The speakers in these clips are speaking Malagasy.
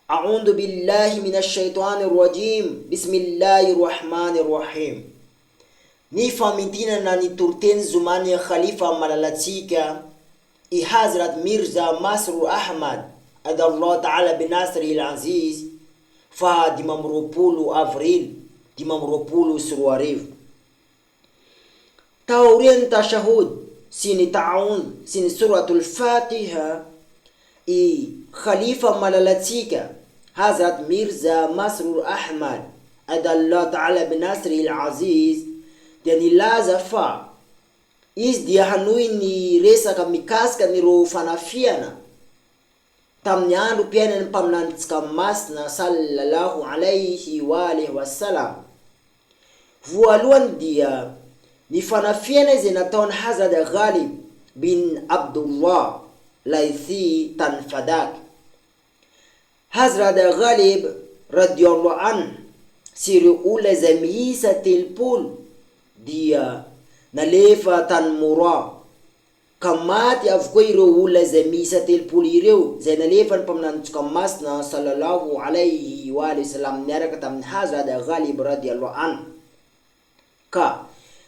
أعوذ بالله من الشيطان الرجيم بسم الله الرحمن الرحيم. Ni famidina na ni turten zumani ya khalifa malalatika i Hazrat Mirza Masroor Ahmad adallah ta'ala binasri al-aziz fa dimamropulu avril dimamropulu surwariv taurin tashahud sini ta'un sini suratul fatiha i khalifa malalatika Hazrat Mirza Masroor Ahmad adallah ta'ala binasri al-aziz yani laza fa izy dia hanoi ny resaka mikasika ny ro fanafiana tamin'ny andro mpiainany mpaminanitsika masina sallallahu alaihi wa alihi wasallam. Voalohany dia ny fanafiana izay nataony Hazrat Ghalib bin Abdullah Laithi tany Fadak. Hazrat Ghalib radiyallahu anhu sy ireo olona izay miisa telopolo dia nalefa tany Mora ka maty avokoa ireo olona izay miisa telopolo ireo izay nalefa ny mpaminanitsika masina sallallahu alaihi wa alihi wasallam niaraka tamin'ny Hazrat Ghalib radiyallahu anhu. Ka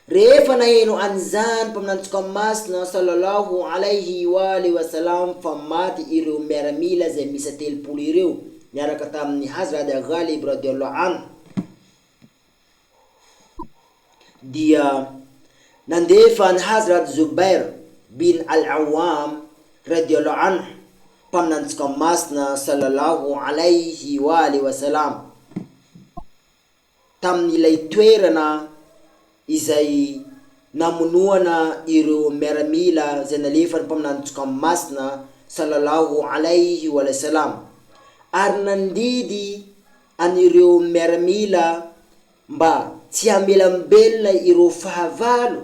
rehefa naheno an'izany mpaminanitsika masina sallallahu alaihi wa alihi wasallam fa maty ireo miaramila izay miisa telopolo ireo niaraka tamin'ny Hazrat Ghalib radiyallahu anhu, dia nandefa ny Hazrat Zubair bin al-Awwam radiyallahu anhu mpaminanitsika masina sallallahu alaihi wa alihi wasallam tamin'ilay toerana izay namonoana ireo miaramila izay nalefa ny mpaminanitsika masina sallallahu alaihi wa sallam, ary nandidy anireo miaramila mba tsy hamelambelona ireo fahavalo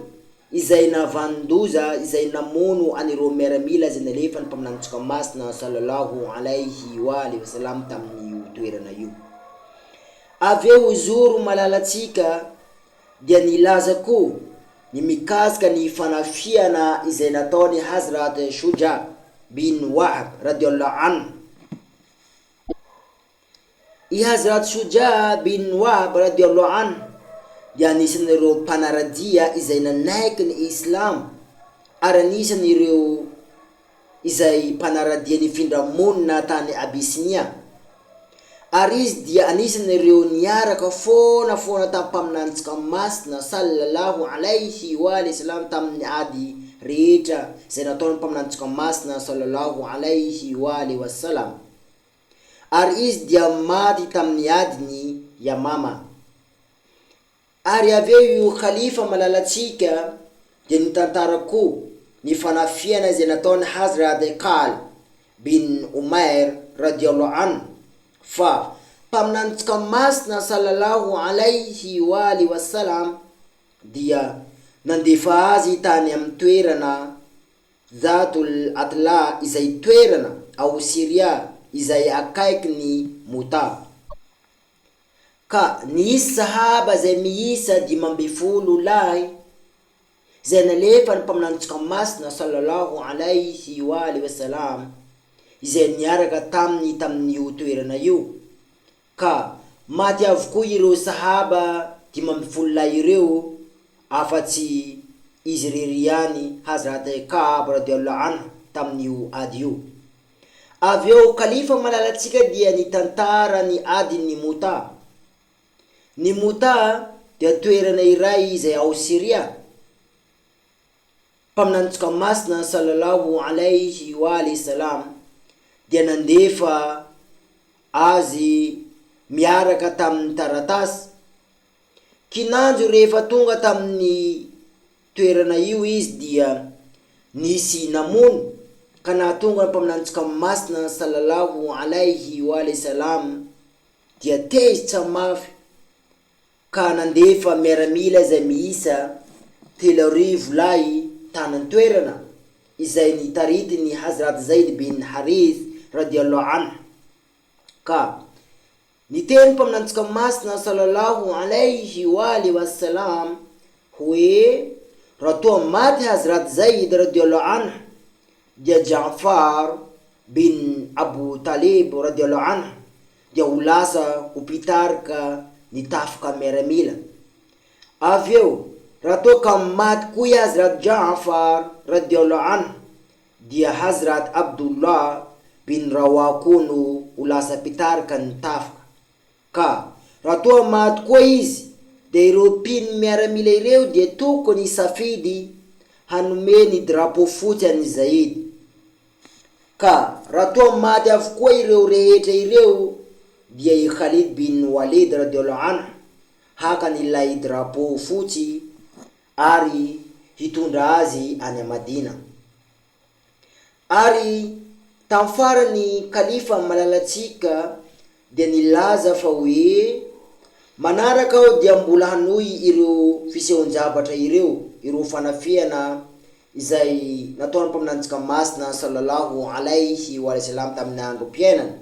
izay navandoza izay namono anireo miaramila izay nalefa ny mpaminanitsika masina sallallahu alaihi wa alihi wasallam tamin'io toerana io. Aveo zoro malalatsika dia nilaza koa ny mikasika ny fanafiana izay nataony Hazrat Shuja bin Wahab radiyallahu anhu. I Hazrat Shuja bin Wahab radiyallahu anhu dia anisan'ireo mpanaradia izay nanaiky ny Islam ary anisan'ireo izay mpanaradia ny findramonina tany Abyssinia, ary izy dia anisan'ireo niaraka foana tamin'ny mpaminanitsika masina sallallahu alaihi wa alihi wasallam tamin'ny ady rehetra izay nataony mpaminanitsika masina sallallahu alaihi wa alihi wasallam, ary izy dia maty tamin'ny adiny Yamama. Ary aveo io khalifa malalatsika dia nitantara koa ny fanafiana izay nataony Hazrat Qal bin Umair radiyallahu anhu fa mpaminanitsika masina sallallahu alaihi wa alihi wasallam dia nandefa azy tany amin'ny toerana Zatul Atla izay toerana ao Syria izay akaiky ny Muta. Ka nisy sahaba izay miisa 12 lahy izay nalefa ny mpaminanitsika masina sallallahu alaihi wa alihi wasallam izay niaraka tamin'io toerana io. Ka maty avokoa ireo sahaba 12 lahy ireo afatsy izy ririany Hazrat Ka'b radiyallahu anhu tamin'io ady io. Aveo khalifa malalatsika dia nitantara ny adiny Muta. Ny Muta dia toerana iray izay ao Syria. Mpaminanitsika masina sallallahu alaihi wa alihi wasallam dia nandefa azy miaraka tamin'ny taratasy. Kinanjo rehefa tonga tamin'ny toerana io izy dia nisy namono ka nahatonga ny mpaminanitsika masina sallallahu alaihi wa alihi wasallam dia tezitra mafy ka nandefa miaramila izay miisa 3 lahy tany toerana izay nitarity ny Hazrat Zaid bin Harith radiyallahu anhu. Ka niteny mpaminanitsika masina sallallahu alaihi wa alihi wasallam hoe raha toa maty Hazrat Zaid radiyallahu anhu dia Ja'far bin Abu Talib radiyallahu anhu dia ho lasa ho pitarika ny tafoka miaramila. Avy eo raha toa ka maty koa i Hazrat Jaafar radiallahu anhu dia Hazrat Abdullah bin Rawa koa no ho lasa pitarika ny tafoka. Ka raha toa maty koa izy dia ireo mpino miaramila ireo dia tokony hisafidy hanome ny drapeau fotsy an'i Zaid. Ka raha toa maty avokoa ireo rehetra ireo dia i Khalid bin Walid radiallahu anhu haka nilay drapeau fotsy ary hitondra azy any Madina. Ary tamin'ny farany kalifa malalatsika dia nilaza fa hoe manaraka aho dia mbola hanohy ireo fisehoan-javatra ireo fanafiana izay nataony mpaminantsika masina sallallahu alaihi wa sallam tamin'ny andro mpiainana.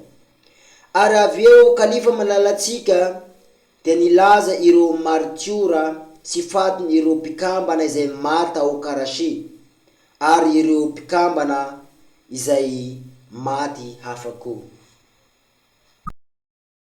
Ary avy eo kalifa malalatsika dia nilaza ireo martiora sy fatiny ireo mpikambana izay mata ao Karachi ary ireo mpikambana izay maty hafa koa.